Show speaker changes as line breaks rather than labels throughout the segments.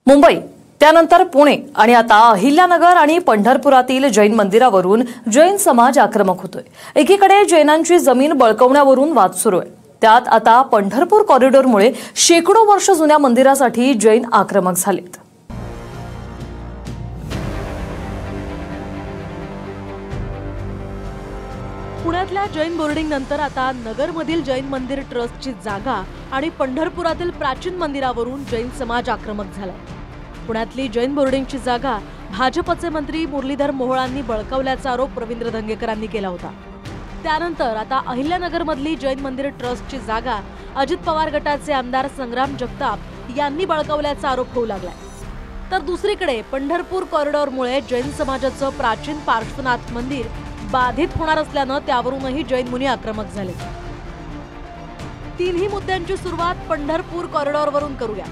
मुंबई त्यानंतर पुणे आणि आता अहिल्यानगर आणि पंढरपुरातील जैन मंदिरावरून जैन समाज आक्रमक होतोय। एकीकडे जैनांची जमीन बळकावण्यावरून वाद सुरू आहे, त्यात आता पंढरपूर कॉरिडॉरमुळे शेकडो वर्ष जुन्या मंदिरासाठी जैन आक्रमक झालेत।
पुण्यातल्या जैन बोर्डिंग नंतर आता नगरमधील जैन मंदिर ट्रस्टची जागा आणि पंढरपुरातील प्राचीन मंदिरावरून जैन समाज आक्रमक झालाय। पुण्यातली जैन बोर्डिंगची जागा भाजपचे मंत्री मुरलीधर मोहोळांनी बळकावल्याचा आरोप रवींद्र धंगेकरांनी केला होता। त्यानंतर आता अहिल्यानगरमधली जैन मंदिर ट्रस्टची जागा अजित पवार गटाचे आमदार संग्राम जगताप यांनी बळकावल्याचा आरोप होऊ लागलाय। तर दुसरीकडे पंढरपूर कॉरिडॉरमुळे जैन समाजाचं प्राचीन पार्श्वनाथ मंदिर बाधित होणार असल्यानं त्यावरूनही जैन मुनी आक्रमक झाले। तीनही मुद्द्यांची सुरुवात पंढरपूर कॉरिडॉरवरून करूया।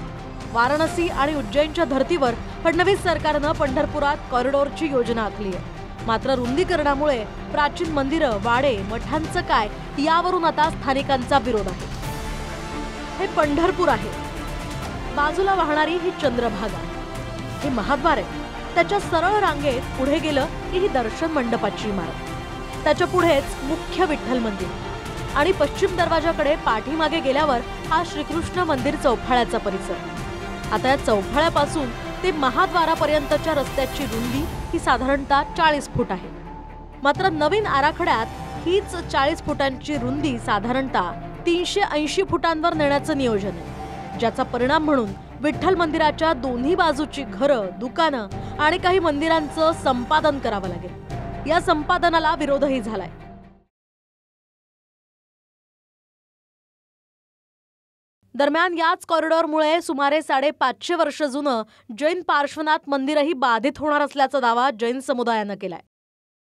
वाराणसी आणि उज्जैनच्या धर्तीवर फडणवीस सरकारनं पंढरपुरात कॉरिडॉरची योजना आखली आहे। मात्र रुंदीकरणामुळे प्राचीन मंदिरं, वाडे, मठांचं काय यावरून आता स्थानिकांचा विरोध आहे। हे पंढरपूर आहे, बाजूला वाहणारी ही चंद्रभागा, हे महाद्वार आहे। त्याच्या सरळ रांगेत पुढे गेलं की ही दर्शन मंडपाची इमारत, त्याच्या पुढेच मुख्य विठ्ठल मंदिर आणि पश्चिम दरवाजाकडे पाठीमागे गेल्यावर हा श्रीकृष्ण मंदिर चौफाळ्याचा परिसर। आता या चौफाळ्यापासून ते महाद्वारापर्यंतच्या रस्त्याची रुंदी ही साधारणतः 40 फूट आहे। मात्र नवीन आराखड्यात हीच 40 फुटांची रुंदी साधारणतः 380 फुटांवर नेण्याचं नियोजन आहे, ज्याचा परिणाम म्हणून विठ्ठल मंदिराच्या दोन्ही बाजूची घरं, दुकानं आणि काही मंदिरांचं संपादन करावं लागेल। या संपादनाला विरोधही झालाय। दरम्यान याच कॉरिडॉरमुळे सुमारे 550 वर्ष जुनं जैन पार्श्वनाथ मंदिरही बाधित होणार असल्याचा दावा जैन समुदायानं केलाय।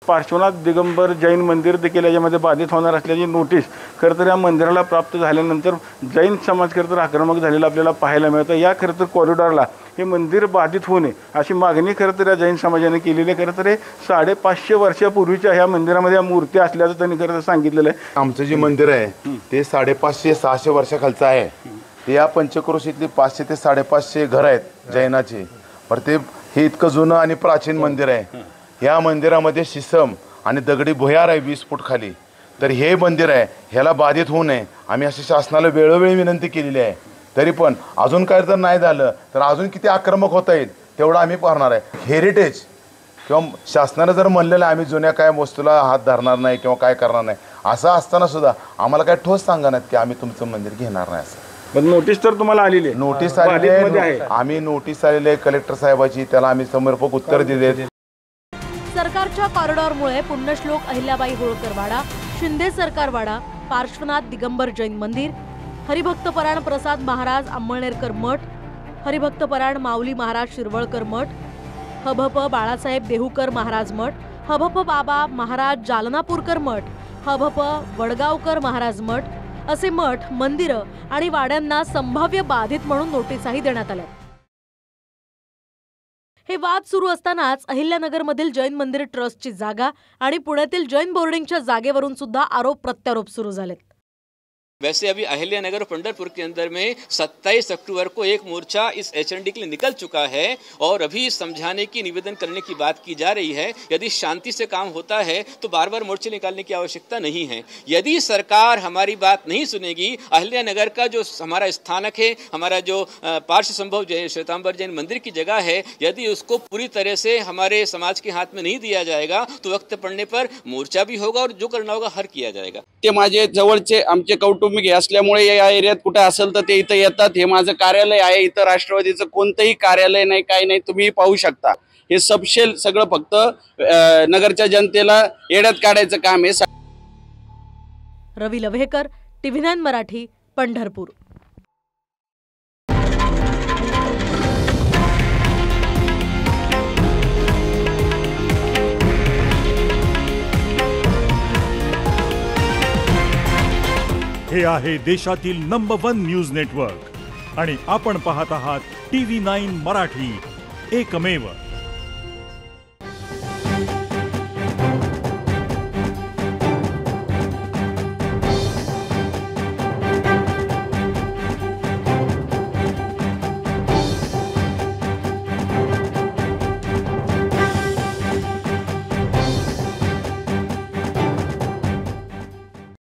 पार्श्वनाथ दिगंबर जैन मंदिर देखील याच्यामध्ये बाधित होणार असल्याची नोटीस खरं तर या मंदिराला प्राप्त झाल्यानंतर जैन समाज खरं तर आक्रमक झालेला आपल्याला पाहायला मिळतं। या खरं तर कॉरिडॉरला हे मंदिर बाधित होऊ नये अशी मागणी खरं तर या जैन समाजाने केलेली आहे। खरं तर हे 550 वर्षापूर्वीच्या ह्या मंदिरामध्ये या मूर्त्या असल्याचं त्यांनी खरं तर सांगितलेलं आहे।
आमचं जे मंदिर आहे ते 550-600 वर्षाखालचं आहे। ते या पंचक्रोशीतली 500 ते 550 घर आहेत जैनाचे, पर ते हे इतकं जुनं आणि प्राचीन मंदिर आहे। या मंदिरामध्ये शिसम आणि दगडी भुयार आहे 20 फूट खाली। तर हे मंदिर आहे, ह्याला बाधित होऊ नये आम्ही अशी शासनाला वेळोवेळी विनंती केलेली आहे। तरी पण अजून काय जर नाही झालं तर अजून किती आक्रमक होता येईल तेवढं आम्ही पाहणार आहे। हेरिटेज किंवा शासनानं जर म्हणलेलं आम्ही जुन्या काय वस्तूला हात धरणार नाही किंवा काय करणार नाही, असं असताना सुद्धा आम्हाला काय ठोस सांगा नाहीत की आम्ही तुमचं मंदिर घेणार नाही असं।
पण नोटीस तर तुम्हाला आलेली आहे,
नोटीस आलेली आहे, आम्ही नोटीस आलेली आहे कलेक्टर साहेबाची, त्याला आम्ही समर्पक उत्तर दिले।
सरकारच्या कॉरिडॉरमुळे पुण्यश्लोक अहिल्याबाई होळकर वाडा, शिंदे सरकार वाडा, पार्श्वनाथ दिगंबर जैन मंदिर, हरिभक्तपरायण प्रसाद महाराज अंमळनेरकर मठ, हरिभक्तपरायण माऊली महाराज शिरवळकर मठ, हभप बाळासाहेब देहूकर महाराज मठ, हभप बाबा महाराज जालनापूरकर मठ, हभप वडगावकर महाराज मठ असे मठ, मंदिरं आणि वाड्यांना संभाव्य बाधित म्हणून नोटीसाही देण्यात आल्या। हे वाद सुरू असतानाच अहिल्यानगरमधील जैन मंदिर ट्रस्टची जागा आणि पुण्यातील जैन बोर्डिंगच्या जागेवरून सुद्धा आरोप प्रत्यारोप सुरू झालेत।
वैसे अभी अहिल्यानगर पंढरपुर के अंदर में 27 अक्टूबर को एक मोर्चा इस एचएनडी के लिए निकल चुका है और अभी समझाने की, निवेदन करने की बात की जा रही है। यदि शांति से काम होता है तो बार बार मोर्चे निकालने की आवश्यकता नहीं है। यदि सरकार हमारी बात नहीं सुनेगी, अहिल्यानगर का जो हमारा स्थानक है, हमारा जो पार्श्व संभव श्वेतांबर जैन मंदिर की जगह है, यदि उसको पूरी तरह से हमारे समाज के हाथ में नहीं दिया जाएगा तो वक्त पड़ने पर मोर्चा भी होगा और जो करना होगा हर किया जाएगा।
ते माझे जवळचे आमचे कौटुंबिक असल्यामुळे या एरियात कुठे असेल तर ते इथं येतात। हे माझं कार्यालय आहे, इथं राष्ट्रवादीचं कोणतंही कार्यालय नाही, काही नाही, तुम्ही पाहू शकता। हे सबशेल सगळं फक्त नगरच्या जनतेला येड्यात काढायचं काम आहे।
रवी लव्हेकर, TV9 मराठी, पंढरपूर।
हे आहे देशातील नंबर 1 न्यूज नेटवर्क आणि आपण पाहत आहात TV9 मराठी, एकमेव।